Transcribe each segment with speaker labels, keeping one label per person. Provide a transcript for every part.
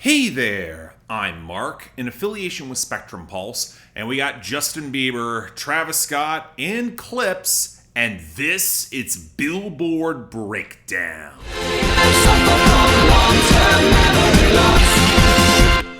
Speaker 1: Hey there, I'm Mark, in affiliation with Spectrum Pulse, and we got Justin Bieber, Travis Scott, and Clipse, and this, it's Billboard Breakdown.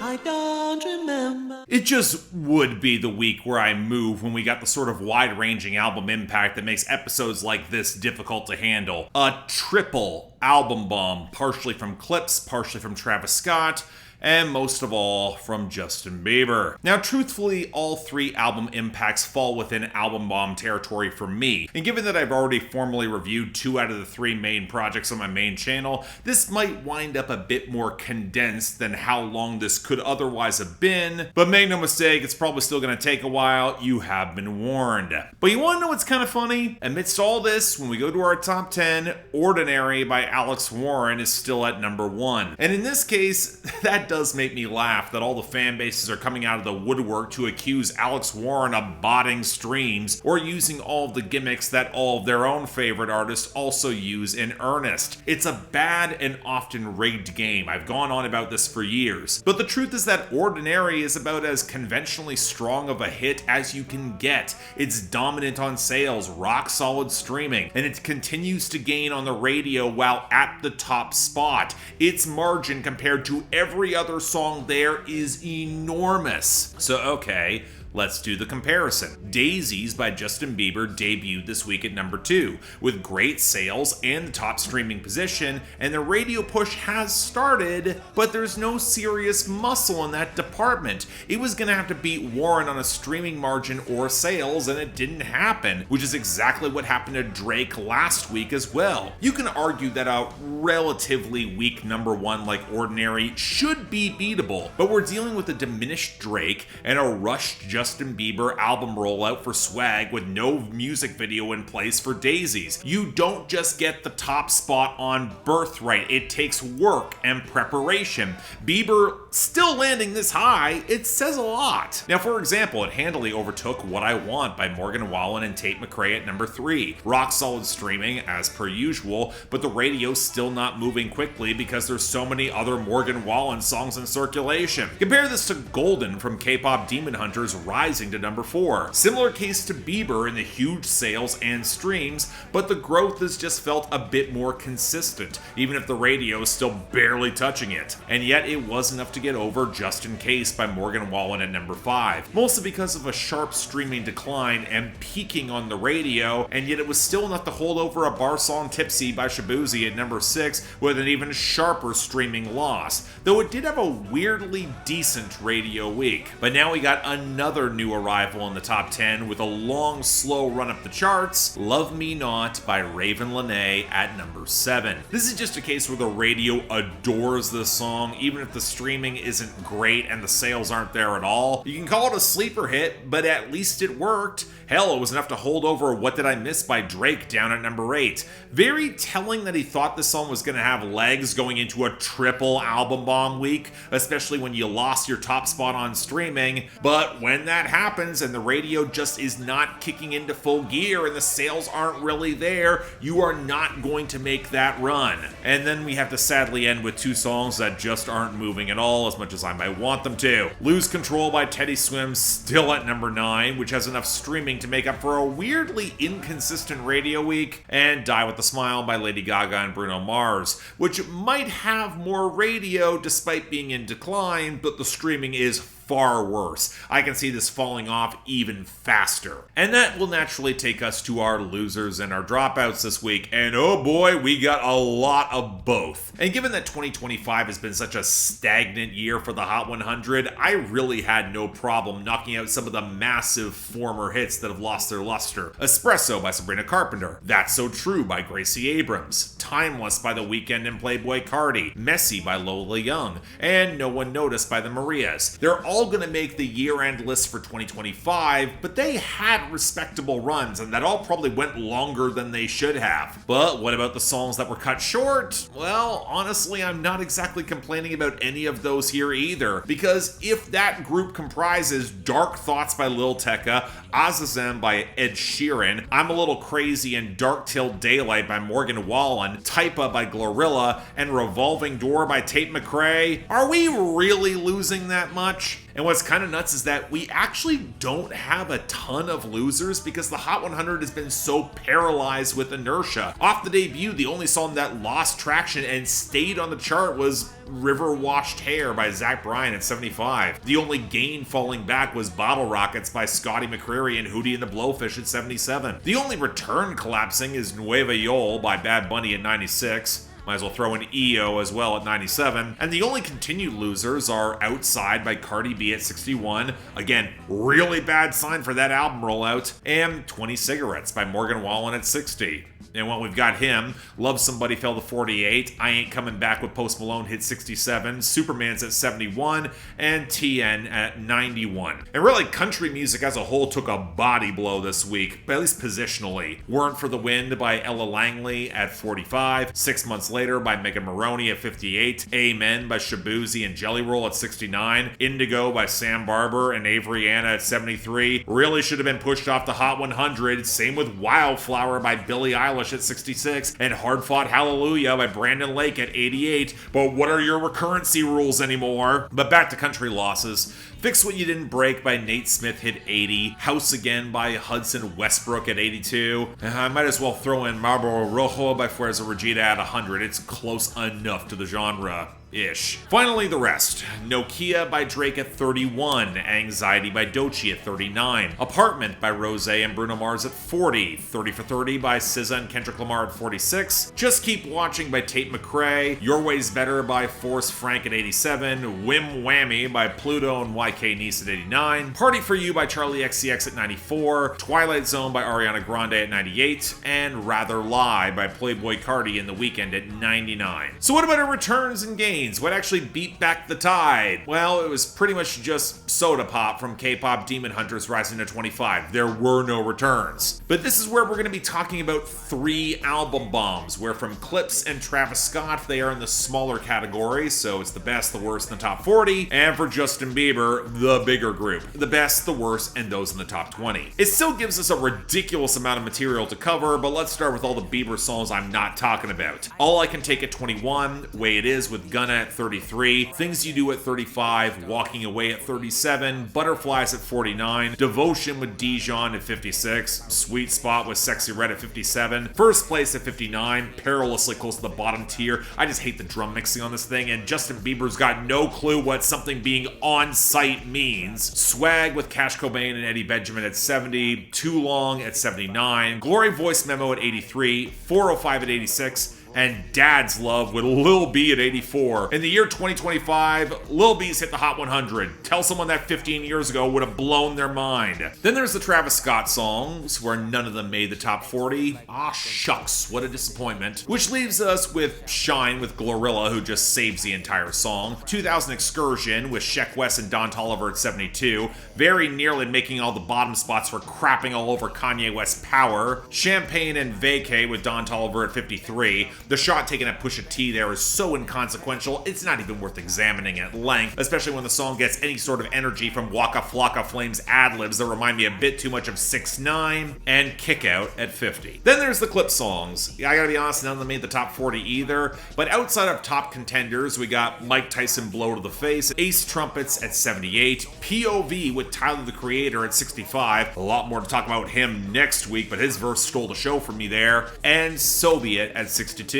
Speaker 1: I don't remember. It just would be the week where I move when we got the sort of wide-ranging album impact that makes episodes like this difficult to handle. A triple album bomb, partially from Clipse, partially from Travis Scott, and most of all from Justin Bieber. Now, truthfully, all three album impacts fall within album bomb territory for me, and given that I've already formally reviewed 2 out of the 3 main projects on my main channel, this might wind up a bit more condensed than how long this could otherwise have been, but make no mistake, it's probably still gonna take a while. You have been warned. But you wanna know what's kind of funny? Amidst all this, when we go to our top 10, Ordinary by Alex Warren is still at number 1. And in this case, that does make me laugh that all the fan bases are coming out of the woodwork to accuse Alex Warren of botting streams or using all of the gimmicks that all of their own favorite artists also use in earnest. It's a bad and often rigged game. I've gone on about this for years. But the truth is that Ordinary is about as conventionally strong of a hit as you can get. It's dominant on sales, rock solid streaming, and it continues to gain on the radio while at the top spot. Its margin compared to every other song there is enormous. So okay, let's do the comparison. Daisies by Justin Bieber debuted this week at number 2, with great sales and the top streaming position, and the radio push has started, but there's no serious muscle in that department. It was gonna have to beat Warren on a streaming margin or sales, and it didn't happen, which is exactly what happened to Drake last week as well. You can argue that a relatively weak number 1 like Ordinary should be beatable, but we're dealing with a diminished Drake and a rushed Justin Bieber album rollout for Swag with no music video in place for Daisies. You don't just get the top spot on Birthright. It takes work and preparation. Bieber still landing this high, it says a lot. Now, for example, it handily overtook What I Want by Morgan Wallen and Tate McRae at number 3. Rock solid streaming as per usual, but the radio's still not moving quickly because there's so many other Morgan Wallen songs in circulation. Compare this to Golden from K-pop Demon Hunters rising to number 4. Similar case to Bieber in the huge sales and streams, but the growth has just felt a bit more consistent, even if the radio is still barely touching it. And yet it was enough to get over Just In Case by Morgan Wallen at number 5, mostly because of a sharp streaming decline and peaking on the radio, and yet it was still enough to hold over a bar song Tipsy by Shaboozey at number 6 with an even sharper streaming loss, though it did have a weirdly decent radio week. But now we got another new arrival in the top 10 with a long, slow run up the charts, Love Me Not by Raven Lenae at number 7. This is just a case where the radio adores this song, even if the streaming isn't great and the sales aren't there at all. You can call it a sleeper hit, but at least it worked. Hell, it was enough to hold over What Did I Miss by Drake down at number 8. Very telling that he thought this song was going to have legs going into a triple album bomb week, especially when you lost your top spot on streaming. But when that happens and the radio just is not kicking into full gear and the sales aren't really there, you are not going to make that run. And then we have to sadly end with 2 songs that just aren't moving at all as much as I might want them to. Lose Control by Teddy Swim still at number 9, which has enough streaming to make up for a weirdly inconsistent radio week, and Die With A Smile by Lady Gaga and Bruno Mars, which might have more radio despite being in decline, but the streaming is far worse. I can see this falling off even faster. And that will naturally take us to our losers and our dropouts this week, and oh boy, we got a lot of both. And given that 2025 has been such a stagnant year for the Hot 100, I really had no problem knocking out some of the massive former hits that have lost their luster. Espresso by Sabrina Carpenter, That's So True by Gracie Abrams, Timeless by The Weeknd and Playboi Carti, Messy by Lola Young, and No One Noticed by the Marias. They're all all going to make the year-end list for 2025, but they had respectable runs, and that all probably went longer than they should have. But what about the songs that were cut short? Well, honestly, I'm not exactly complaining about any of those here either, because if that group comprises Dark Thoughts by Lil Tecca, Azazem by Ed Sheeran, I'm a Little Crazy and Dark Till Daylight by Morgan Wallen, Typa by GloRilla, and Revolving Door by Tate McRae, are we really losing that much? And what's kind of nuts is that we actually don't have a ton of losers because the Hot 100 has been so paralyzed with inertia. Off the debut, the only song that lost traction and stayed on the chart was River Washed Hair by Zach Bryan at 75. The only gain falling back was Bottle Rockets by Scotty McCreery and Hootie and the Blowfish at 77. The only return collapsing is Nueva Yol by Bad Bunny at 96. Might as well throw in EO as well at 97. And the only continued losers are Outside by Cardi B at 61. Again, really bad sign for that album rollout. And 20 Cigarettes by Morgan Wallen at 60. And when we've got him, Love Somebody fell to 48, I Ain't Coming Back with Post Malone hit 67, Superman's at 71, and TN at 91. And really, country music as a whole took a body blow this week, but at least positionally. Weren't for the Wind by Ella Langley at 45, 6 months later by Megan Maroney at 58, Amen by Shabuzi and Jelly Roll at 69, Indigo by Sam Barber and Avery Anna at 73, really should have been pushed off the Hot 100, same with Wildflower by Billie Eilish at 66, and Hard Fought Hallelujah by Brandon Lake at 88, but what are your recurrency rules anymore? But back to country losses. Fix What You Didn't Break by Nate Smith hit 80, House Again by Hudson Westbrook at 82, and I might as well throw in Marlboro Rojo by Fuerza Regida at 100, it's close enough to the genre. Ish. Finally, the rest. Nokia by Drake at 31, Anxiety by Doechii at 39, Apartment by Rose and Bruno Mars at 40, 30 for 30 by SZA and Kendrick Lamar at 46, Just Keep Watching by Tate McRae, Your Way's Better by Forrest Frank at 87, Whim Whammy by Pluto and YK Nice at 89, Party For You by Charlie XCX at 94, Twilight Zone by Ariana Grande at 98, and Rather Lie by Playboi Carti in The Weeknd at 99. So what about our returns and gains? What actually beat back the tide? Well, it was pretty much just Soda Pop from K-Pop Demon Hunters rising to 25. There were no returns. But this is where we're going to be talking about 3 album bombs, where from Clipse and Travis Scott, they are in the smaller category, so it's the best, the worst, and the top 40, and for Justin Bieber, the bigger group. The best, the worst, and those in the top 20. It still gives us a ridiculous amount of material to cover, but let's start with all the Bieber songs I'm not talking about. All I Can Take at 21, Way It Is with Gunna at 33, Things You Do at 35, Walking Away at 37, Butterflies at 49, Devotion with Dijon at 56, Sweet Spot with Sexyy Red at 57, First Place at 59, perilously close to the bottom tier. I just hate the drum mixing on this thing, and Justin Bieber's got no clue what something being on site means. Swag with Cash Cobain and Eddie Benjamin at 70, Too Long at 79, Glory Voice Memo at 83, 405 at 86, and Dad's Love with Lil B at 84. In the year 2025, Lil B's hit the Hot 100. Tell someone that 15 years ago would have blown their mind. Then there's the Travis Scott songs, where none of them made the top 40. Ah, shucks, what a disappointment. Which leaves us with Shyne with GloRilla, who just saves the entire song. 2000 Excursion with Sheck West and Don Toliver at 72. Very nearly making all the bottom spots for crapping all over Kanye West's Power. Champagne and Vacay with Don Toliver at 53. The shot taken at Pusha T there is so inconsequential, it's not even worth examining at length, especially when the song gets any sort of energy from Waka Flocka Flame's ad-libs that remind me a bit too much of 6ix9ine, and Kick Out at 50. Then there's the Clipse songs. I gotta be honest, none of them made the top 40 either, but outside of top contenders, we got Mike Tyson Blow to the Face, Ace Trumpets at 78, P.O.V. with Tyler the Creator at 65, a lot more to talk about him next week, but his verse stole the show for me there, and Soviet at 62.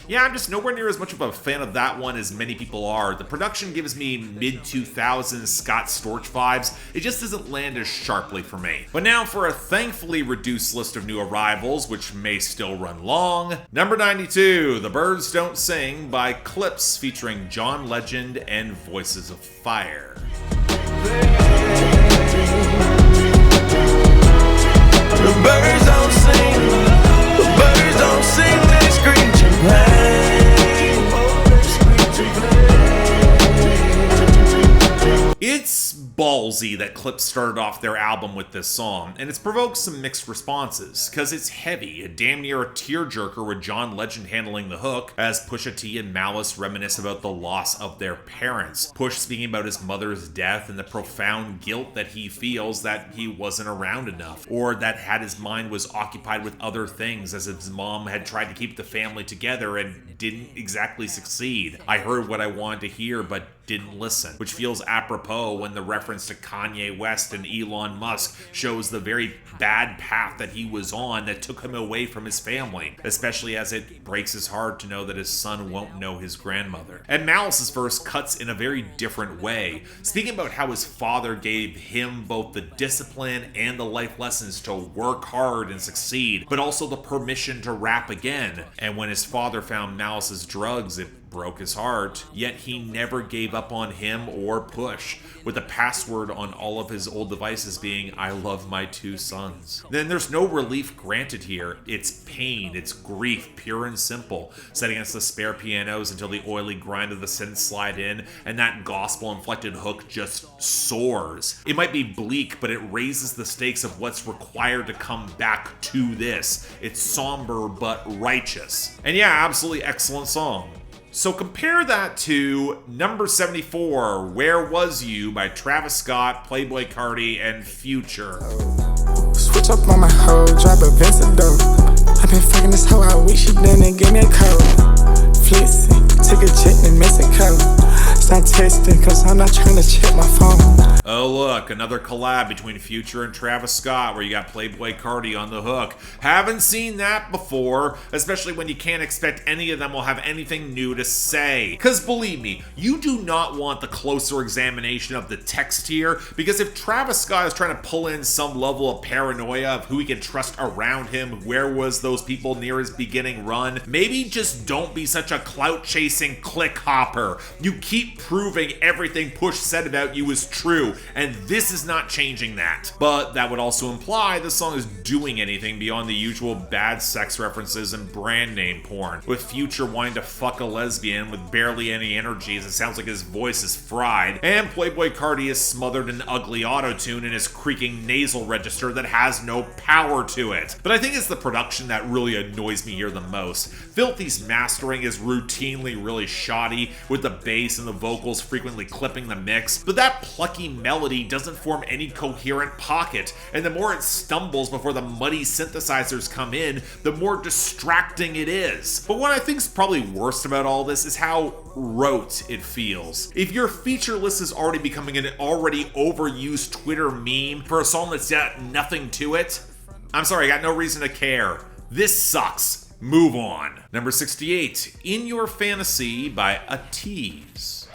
Speaker 1: Yeah, I'm just nowhere near as much of a fan of that one as many people are. The production gives me mid-2000s Scott Storch vibes. It just doesn't land as sharply for me. But now for a thankfully reduced list of new arrivals, which may still run long. Number 92, The Birds Don't Sing by Clipse featuring John Legend and Voices of Fire.
Speaker 2: The birds don't sing, the birds don't sing, they screech and play. Oh, they screech and play.
Speaker 1: It's ballsy that Clipse started off their album with this song, and it's provoked some mixed responses, cause it's heavy, a damn near a tearjerker with John Legend handling the hook, as Pusha T and Malice reminisce about the loss of their parents. Push speaking about his mother's death and the profound guilt that he feels that he wasn't around enough, or that had his mind was occupied with other things, as his mom had tried to keep the family together and didn't exactly succeed. I heard what I wanted to hear, but didn't listen, which feels apropos when the reference to Kanye West and Elon Musk shows the very bad path that he was on that took him away from his family, especially as it breaks his heart to know that his son won't know his grandmother. And Malice's verse cuts in a very different way, speaking about how his father gave him both the discipline and the life lessons to work hard and succeed, but also the permission to rap again. And when his father found Malice's drugs, it broke his heart, yet he never gave up on him or Push, with the password on all of his old devices being, "I love my two sons." Then there's no relief granted here. It's pain, it's grief, pure and simple, set against the spare pianos until the oily grind of the synths slide in, and that gospel-inflected hook just soars. It might be bleak, but it raises the stakes of what's required to come back to this. It's somber but righteous. And yeah, absolutely excellent song. So compare that to number 74, Where Was You by Travis Scott, Playboi Carti, and Future.
Speaker 3: Switch up on my hoe, drop a Vincent dope. I've been fucking this hoe all week, she didn't give me a code. Flexing, took a jet in Mexico. Stop texting, cause I'm not trying to check my phone.
Speaker 1: Oh look, another collab between Future and Travis Scott where you got Playboi Carti on the hook. Haven't seen that before, especially when you can't expect any of them will have anything new to say. Cause believe me, you do not want the closer examination of the text here, because if Travis Scott is trying to pull in some level of paranoia of who he can trust around him, where was those people near his beginning run, maybe just don't be such a clout-chasing click hopper. You keep proving everything Push said about you is true, and this is not changing that. But that would also imply the song is doing anything beyond the usual bad sex references and brand name porn, with Future wanting to fuck a lesbian with barely any energy as it sounds like his voice is fried, and Playboi Carti is smothered in ugly auto-tune in his creaking nasal register that has no power to it. But I think it's the production that really annoys me here the most. Filthy's mastering is routinely really shoddy, with the bass and the vocals frequently clipping the mix, but that plucky melody doesn't form any coherent pocket, and the more it stumbles before the muddy synthesizers come in, the more distracting it is. But what I think's probably worst about all this is how rote it feels. If your feature list is already becoming an already overused Twitter meme for a song that's got nothing to it, I'm sorry, I got no reason to care. This sucks. Move on. Number 68, In Your Fantasy by ATEEZ.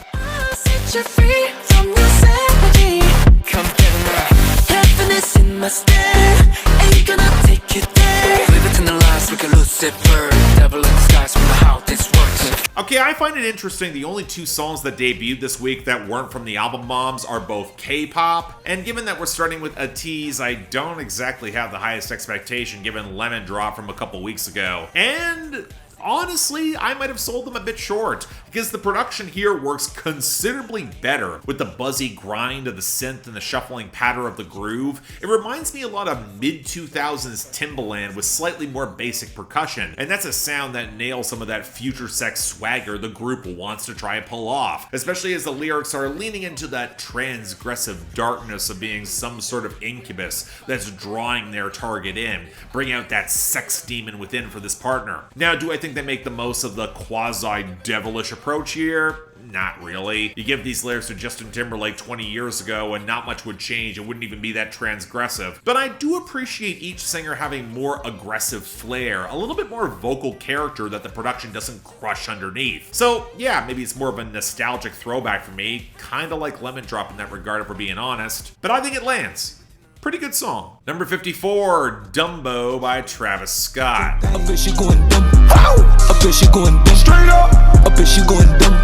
Speaker 4: Set you free from your sanity. Come get happiness in my stare. Ain't gonna take it there. Live it in the lies, we can lose it first. Devil in disguise from how this works.
Speaker 1: Okay, I find it interesting the only two songs that debuted this week that weren't from the album bombs are both K-pop, and given that we're starting with ATEEZ, I don't exactly have the highest expectation given Lemon Drop from a couple weeks ago. And honestly, I might have sold them a bit short, because the production here works considerably better with the buzzy grind of the synth and the shuffling patter of the groove. It reminds me a lot of mid-2000s Timbaland with slightly more basic percussion, and that's a sound that nails some of that future sex swagger the group wants to try and pull off, especially as the lyrics are leaning into that transgressive darkness of being some sort of incubus that's drawing their target in, bringing out that sex demon within for this partner. Now, do I think they make the most of the quasi-devilish approach here? Not really. You give these lyrics to Justin Timberlake 20 years ago and not much would change. It wouldn't even be that transgressive. But I do appreciate each singer having more aggressive flair, a little bit more vocal character that the production doesn't crush underneath. So yeah, maybe it's more of a nostalgic throwback for me, kinda like Lemon Drop in that regard if we're being honest. But I think it lands. Pretty good song. Number 54, Dumbo by Travis Scott.
Speaker 3: I bet she going dumb. I bet she going dumb. Straight up. I bet she going dumb.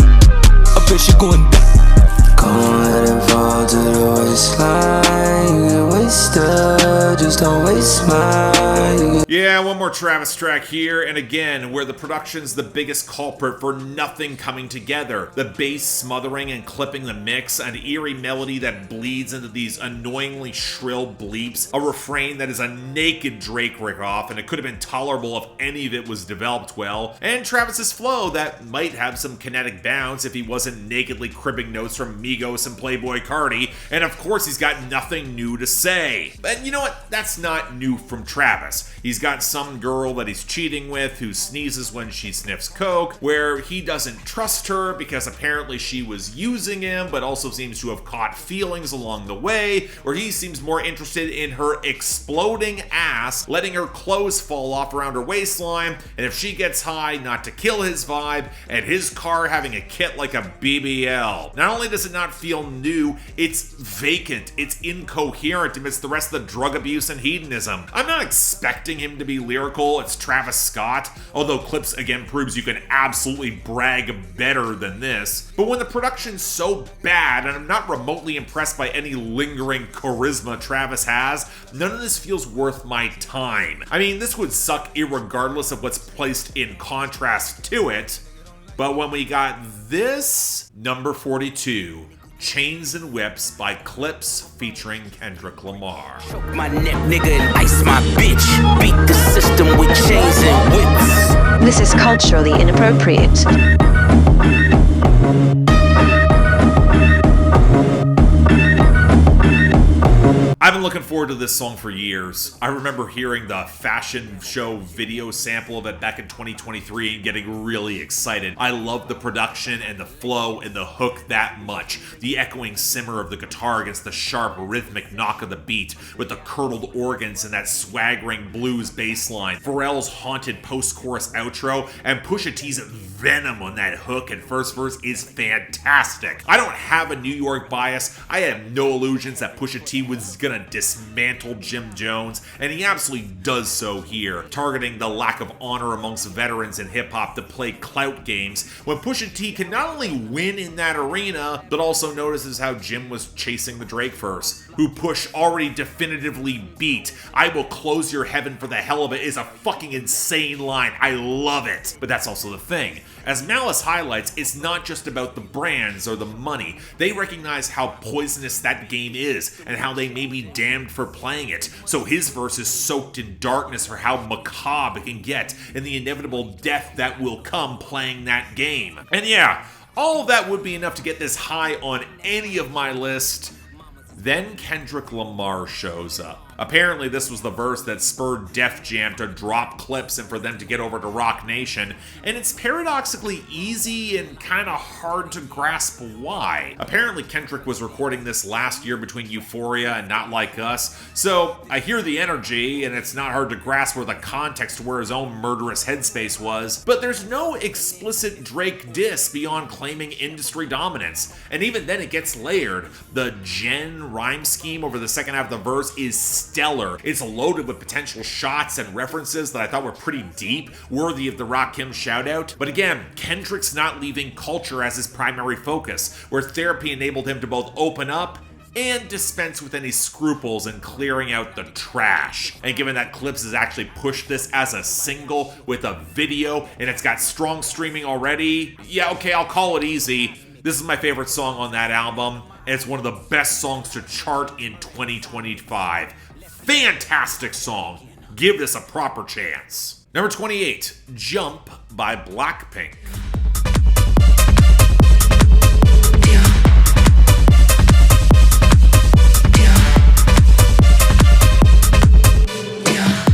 Speaker 3: I bet she going dumb.
Speaker 2: Come let it fall to the waistline.
Speaker 4: wasted, just don't waste mine.
Speaker 1: Yeah, one more Travis track here, and again, where the production's the biggest culprit for nothing coming together. The bass smothering and clipping the mix, an eerie melody that bleeds into these annoyingly shrill bleeps, a refrain that is a naked Drake ripoff, and it could have been tolerable if any of it was developed well, and Travis's flow that might have some kinetic bounce if he wasn't nakedly cribbing notes from Migos and Playboi Carti, and of course he's got nothing new to say. But you know what? That's not new from Travis. He's got some girl that he's cheating with who sneezes when she sniffs coke, where he doesn't trust her because apparently she was using him, but also seems to have caught feelings along the way, where he seems more interested in her exploding ass, letting her clothes fall off around her waistline, and if she gets high, not to kill his vibe, and his car having a kit like a BBL. Not only does it not feel new, it's vacant, it's incoherent amidst the rest of the drug abuse and hedonism. I'm not expecting him to be lyrical, it's Travis Scott, although Clipse again proves you can absolutely brag better than this. But when the production's so bad, and I'm not remotely impressed by any lingering charisma Travis has, none of this feels worth my time. I mean, this would suck irregardless of what's placed in contrast to it, but when we got this, number 42, Chains and Whips by Clipse featuring Kendrick Lamar.
Speaker 4: Choke my neck, nigga, and ice my bitch. Beat the system with chains and whips.
Speaker 5: This is culturally inappropriate.
Speaker 1: I've been looking forward to this song for years. I remember hearing the fashion show video sample of it back in 2023 and getting really excited. I love the production and the flow and the hook that much. The echoing simmer of the guitar against the sharp rhythmic knock of the beat, with the curdled organs and that swaggering blues bass line, Pharrell's haunted post-chorus outro, and Pusha T's venom on that hook and first verse is fantastic. I don't have a New York bias. I have no illusions that Pusha T was gonna dismantle Jim Jones, and he absolutely does so here, targeting the lack of honor amongst veterans in hip-hop to play clout games, when Pusha T can not only win in that arena, but also notices how Jim was chasing the Drake verse, who Push already definitively beat. I will close your heaven for the hell of it is a fucking insane line. I love it. But that's also the thing. As Malice highlights, it's not just about the brands or the money. They recognize how poisonous that game is and how they may be damned for playing it. So his verse is soaked in darkness for how macabre it can get and the inevitable death that will come playing that game. And yeah, all of that would be enough to get this high on any of my list. Then Kendrick Lamar shows up. Apparently this was the verse that spurred Def Jam to drop Clipse and for them to get over to Rock Nation, and it's paradoxically easy and kinda hard to grasp why. Apparently Kendrick was recording this last year between Euphoria and Not Like Us, so I hear the energy and it's not hard to grasp where the context where his own murderous headspace was, but there's no explicit Drake diss beyond claiming industry dominance, and even then it gets layered. The Jen rhyme scheme over the second half of the verse is stellar. It's loaded with potential shots and references that I thought were pretty deep, worthy of the Rakim shoutout. But again, Kendrick's not leaving culture as his primary focus, where therapy enabled him to both open up and dispense with any scruples in clearing out the trash. And given that Clipse has actually pushed this as a single with a video, and it's got strong streaming already, yeah, okay, I'll call it easy. This is my favorite song on that album, and it's one of the best songs to chart in 2025. Fantastic song. Give this a proper chance. Number 28, Jump by Blackpink.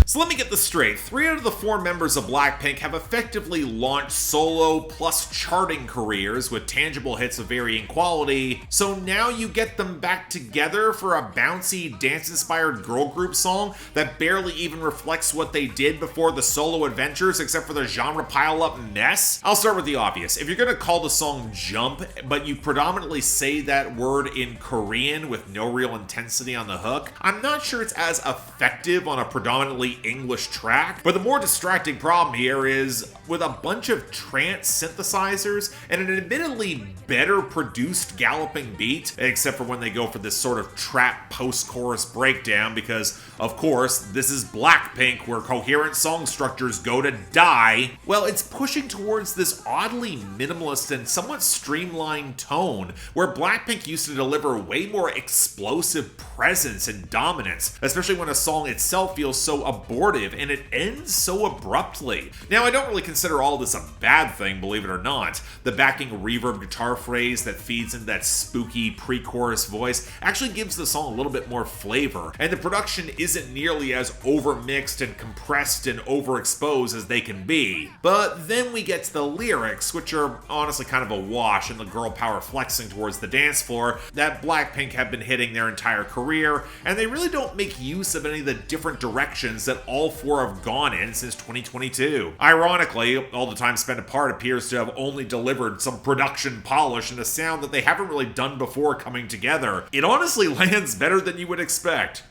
Speaker 1: So let me get this straight. 3 out of the 4 members of Blackpink have effectively launched solo plus charting careers with tangible hits of varying quality, so now you get them back together for a bouncy, dance-inspired girl group song that barely even reflects what they did before the solo adventures except for the genre pile-up mess? I'll start with the obvious. If you're gonna call the song Jump, but you predominantly say that word in Korean with no real intensity on the hook, I'm not sure it's as effective on a predominantly English track, but the more distracting problem here is with a bunch of trance synthesizers and an admittedly better produced galloping beat, except for when they go for this sort of trap post-chorus breakdown, because, of course, this is Blackpink, where coherent song structures go to die. Well, it's pushing towards this oddly minimalist and somewhat streamlined tone, where Blackpink used to deliver way more explosive presence and dominance, especially when a song itself feels so abortive and it ends so abruptly. Now, I don't really consider all this a bad thing, believe it or not. The backing reverb guitar phrase that feeds into that spooky pre-chorus voice actually gives the song a little bit more flavor, and the production isn't nearly as overmixed and compressed and overexposed as they can be. But then we get to the lyrics, which are honestly kind of a wash, and the girl power flexing towards the dance floor that Blackpink have been hitting their entire career, and they really don't make use of any of the different directions that all four have gone in since 2022. Ironically, all the time spent apart appears to have only delivered some production polish and a sound that they haven't really done before coming together. It honestly lands better than you would expect.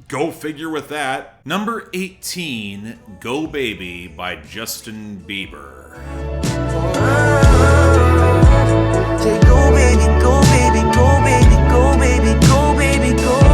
Speaker 1: Go figure with that. Number 18, Go Baby by Justin Bieber.
Speaker 2: Say go baby, go baby, go baby, go baby, go baby, go.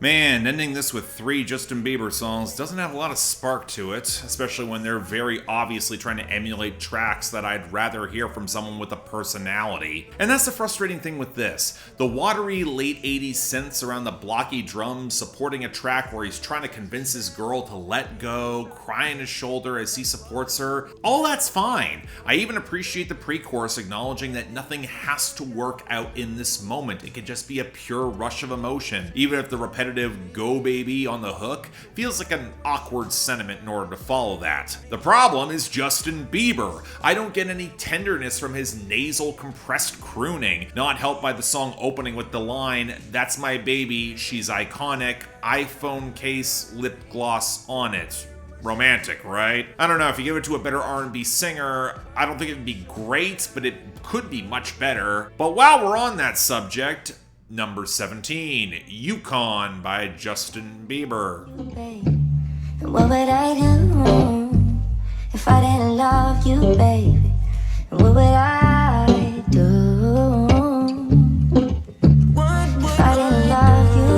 Speaker 1: Man, ending this with 3 Justin Bieber songs doesn't have a lot of spark to it, especially when they're very obviously trying to emulate tracks that I'd rather hear from someone with a personality. And that's the frustrating thing with this. The watery late 80s synths around the blocky drums supporting a track where he's trying to convince his girl to let go, cry on his shoulder as he supports her, all that's fine. I even appreciate the pre-chorus acknowledging that nothing has to work out in this moment. It could just be a pure rush of emotion, even if the repetitive Go Baby on the hook feels like an awkward sentiment in order to follow that. The problem is Justin Bieber. I don't get any tenderness from his nasal compressed crooning, not helped by the song opening with the line, "That's my baby, she's iconic, iPhone case, lip gloss on it." Romantic, right? I don't know, if you give it to a better R&B singer, I don't think it'd be great, but it could be much better. But while we're on that subject, number 17, Yukon by Justin Bieber.
Speaker 6: And what would I do if I didn't love you, baby? And what would I do if I didn't love you?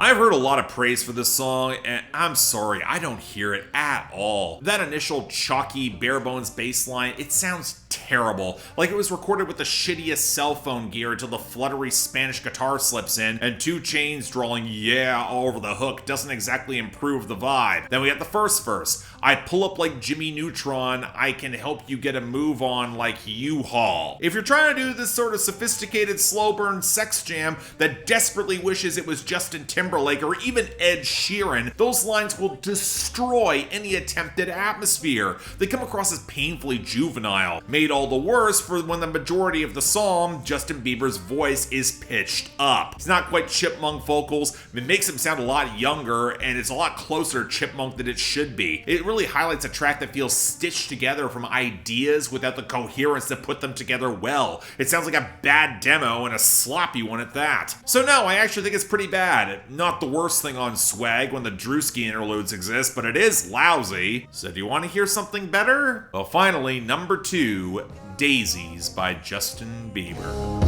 Speaker 1: I've heard a lot of praise for this song, and I'm sorry, I don't hear it at all. That initial chalky, bare-bones bass line, it sounds terrible. Like it was recorded with the shittiest cell phone gear until the fluttery Spanish guitar slips in, and 2 Chainz drawling "yeah" all over the hook doesn't exactly improve the vibe. Then we have the first verse. I pull up like Jimmy Neutron, I can help you get a move on like U-Haul. If you're trying to do this sort of sophisticated slow burn sex jam that desperately wishes it was Justin Timberlake or even Ed Sheeran, those lines will destroy any attempted atmosphere. They come across as painfully juvenile, made all the worse for when the majority of the song, Justin Bieber's voice is pitched up. It's not quite chipmunk vocals, it makes him sound a lot younger, and it's a lot closer to chipmunk than it should be. It really highlights a track that feels stitched together from ideas without the coherence that put them together well. It sounds like a bad demo, and a sloppy one at that. So no, I actually think it's pretty bad. Not the worst thing on Swag when the Drewski interludes exist, but it is lousy. So do you want to hear something better? Well, finally, number 2, Daisies by Justin Bieber.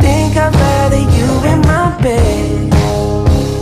Speaker 2: Think I'd rather you in my bed.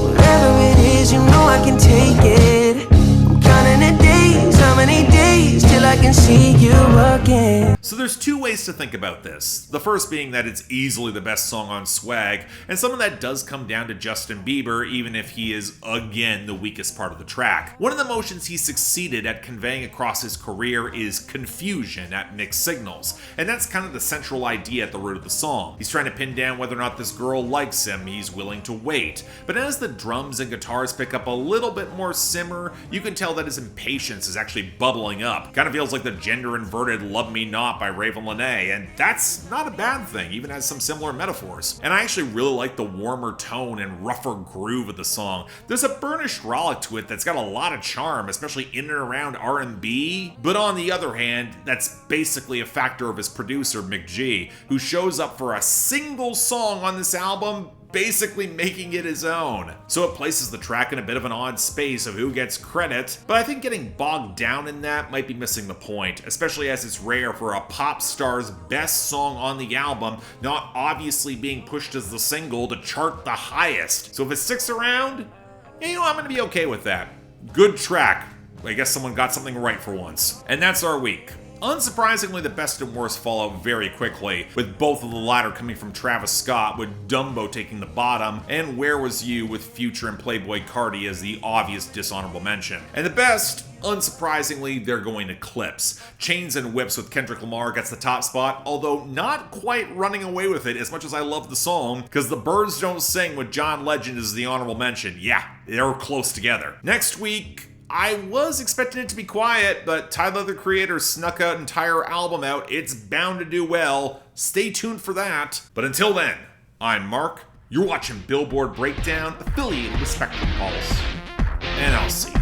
Speaker 2: Whatever it is, you know I can take it. I'm counting the days, how many days till I can see you again.
Speaker 1: So there's 2 ways to think about this. The first being that it's easily the best song on Swag, and some of that does come down to Justin Bieber, even if he is, again, the weakest part of the track. One of the emotions he succeeded at conveying across his career is confusion at mixed signals, and that's kind of the central idea at the root of the song. He's trying to pin down whether or not this girl likes him, he's willing to wait. But as the drums and guitars pick up a little bit more simmer, you can tell that his impatience is actually bubbling up. Kind of feels like the gender-inverted Love Me Not by Raven Lenae, and that's not a bad thing, even has some similar metaphors. And I actually really like the warmer tone and rougher groove of the song. There's a burnished rollick to it that's got a lot of charm, especially in and around R&B, but on the other hand, that's basically a factor of his producer, McG, who shows up for a single song on this album, basically making it his own. So it places the track in a bit of an odd space of who gets credit, but I think getting bogged down in that might be missing the point, especially as it's rare for a pop star's best song on the album not obviously being pushed as the single to chart the highest. So if it sticks around, I'm gonna be okay with that. Good track. I guess someone got something right for once. And that's our week. Unsurprisingly, the best and worst follow very quickly, with both of the latter coming from Travis Scott, with Dumbo taking the bottom, and Where Was You with Future and Playboi Carti as the obvious dishonorable mention. And the best, unsurprisingly, they're going to Clipse. Chains and Whips with Kendrick Lamar gets the top spot, although not quite running away with it as much as I love the song, because The Birds Don't Sing with John Legend is the honorable mention. Yeah, they're close together. Next week, I was expecting it to be quiet, but Tyler the Creator snuck an entire album out. It's bound to do well. Stay tuned for that. But until then, I'm Mark. You're watching Billboard Breakdown, affiliated with Spectrum Pulse. And I'll see you.